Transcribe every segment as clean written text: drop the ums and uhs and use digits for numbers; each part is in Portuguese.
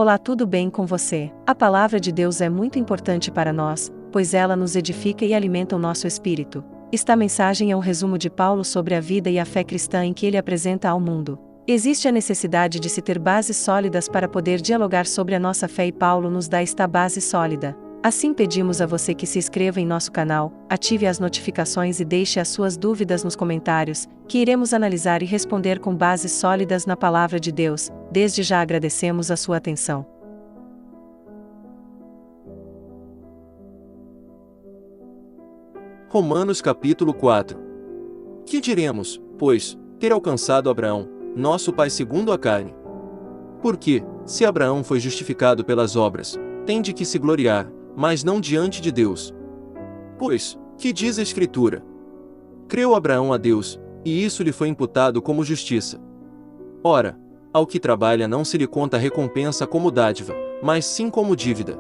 Olá, tudo bem com você? A palavra de Deus é muito importante para nós, pois ela nos edifica e alimenta o nosso espírito. Esta mensagem é um resumo de Paulo sobre a vida e a fé cristã em que ele apresenta ao mundo. Existe a necessidade de se ter bases sólidas para poder dialogar sobre a nossa fé e Paulo nos dá esta base sólida. Assim pedimos a você que se inscreva em nosso canal, ative as notificações e deixe as suas dúvidas nos comentários, que iremos analisar e responder com bases sólidas na palavra de Deus. Desde já agradecemos a sua atenção. Romanos capítulo 4. Que diremos, pois, ter alcançado Abraão, nosso pai segundo a carne? Porque, se Abraão foi justificado pelas obras, tem de que se gloriar, mas não diante de Deus. Pois, que diz a Escritura? Creu Abraão a Deus, e isso lhe foi imputado como justiça. Ora, ao que trabalha não se lhe conta recompensa como dádiva, mas sim como dívida.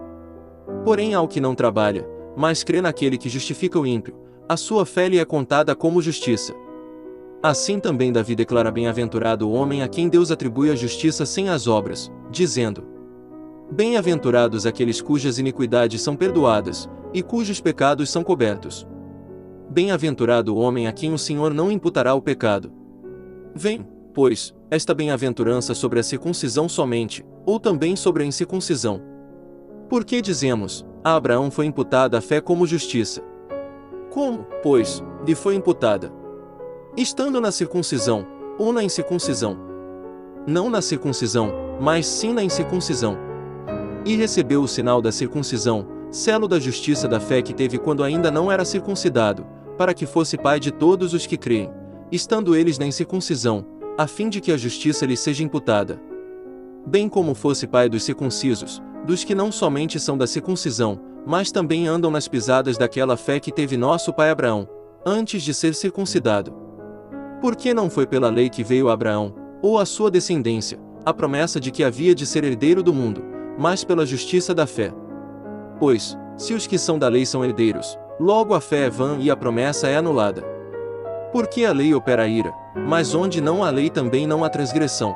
Porém ao que não trabalha, mas crê naquele que justifica o ímpio, a sua fé lhe é contada como justiça. Assim também Davi declara bem-aventurado o homem a quem Deus atribui a justiça sem as obras, dizendo: bem-aventurados aqueles cujas iniquidades são perdoadas, e cujos pecados são cobertos. Bem-aventurado o homem a quem o Senhor não imputará o pecado. Vem, pois, esta bem-aventurança sobre a circuncisão somente, ou também sobre a incircuncisão. Porque dizemos, a Abraão foi imputada a fé como justiça. Como, pois, lhe foi imputada? Estando na circuncisão, ou na incircuncisão? Não na circuncisão, mas sim na incircuncisão. E recebeu o sinal da circuncisão, selo da justiça da fé que teve quando ainda não era circuncidado, para que fosse pai de todos os que creem, estando eles na incircuncisão, a fim de que a justiça lhes seja imputada. Bem como fosse pai dos circuncisos, dos que não somente são da circuncisão, mas também andam nas pisadas daquela fé que teve nosso pai Abraão, antes de ser circuncidado. Porque não foi pela lei que veio a Abraão, ou a sua descendência, a promessa de que havia de ser herdeiro do mundo, mas pela justiça da fé. Pois, se os que são da lei são herdeiros, logo a fé é vã e a promessa é anulada. Porque a lei opera a ira, mas onde não há lei também não há transgressão.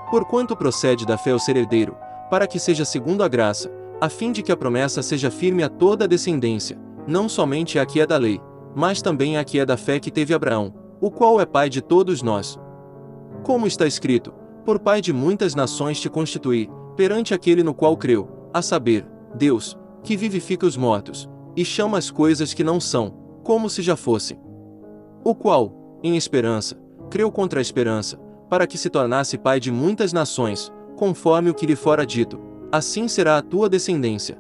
Porquanto procede da fé o ser herdeiro, para que seja segundo a graça, a fim de que a promessa seja firme a toda a descendência, não somente a que é da lei, mas também a que é da fé que teve Abraão, o qual é pai de todos nós. Como está escrito, por pai de muitas nações te constituí, perante aquele no qual creu, a saber, Deus, que vivifica os mortos, e chama as coisas que não são, como se já fossem. O qual, em esperança, creu contra a esperança, para que se tornasse pai de muitas nações, conforme o que lhe fora dito, assim será a tua descendência.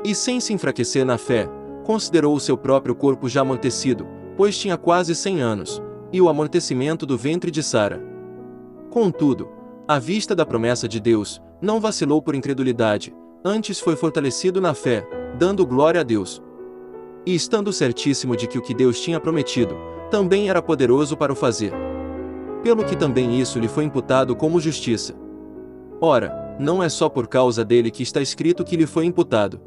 E sem se enfraquecer na fé, considerou o seu próprio corpo já amortecido, pois tinha quase 100 anos, e o amortecimento do ventre de Sara. Contudo, à vista da promessa de Deus, não vacilou por incredulidade, antes foi fortalecido na fé, dando glória a Deus. E estando certíssimo de que o que Deus tinha prometido, também era poderoso para o fazer. Pelo que também isso lhe foi imputado como justiça. Ora, não é só por causa dele que está escrito que lhe foi imputado,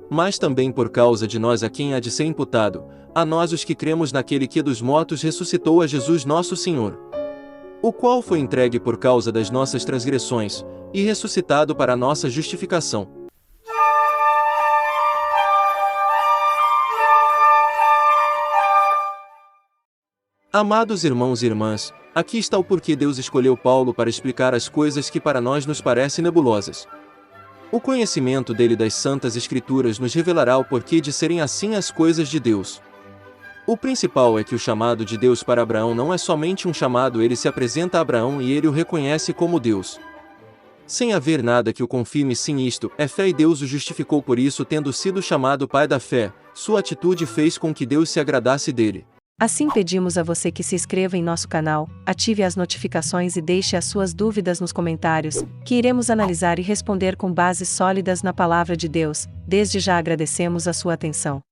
mas também por causa de nós a quem há de ser imputado, a nós os que cremos naquele que dos mortos ressuscitou a Jesus nosso Senhor, o qual foi entregue por causa das nossas transgressões, e ressuscitado para a nossa justificação. Amados irmãos e irmãs, aqui está o porquê Deus escolheu Paulo para explicar as coisas que para nós nos parecem nebulosas. O conhecimento dele das Santas Escrituras nos revelará o porquê de serem assim as coisas de Deus. O principal é que o chamado de Deus para Abraão não é somente um chamado, ele se apresenta a Abraão e ele o reconhece como Deus. Sem haver nada que o confirme, sim, isto é fé e Deus o justificou por isso, tendo sido chamado pai da fé, sua atitude fez com que Deus se agradasse dele. Assim pedimos a você que se inscreva em nosso canal, ative as notificações e deixe as suas dúvidas nos comentários, que iremos analisar e responder com bases sólidas na palavra de Deus. Desde já agradecemos a sua atenção.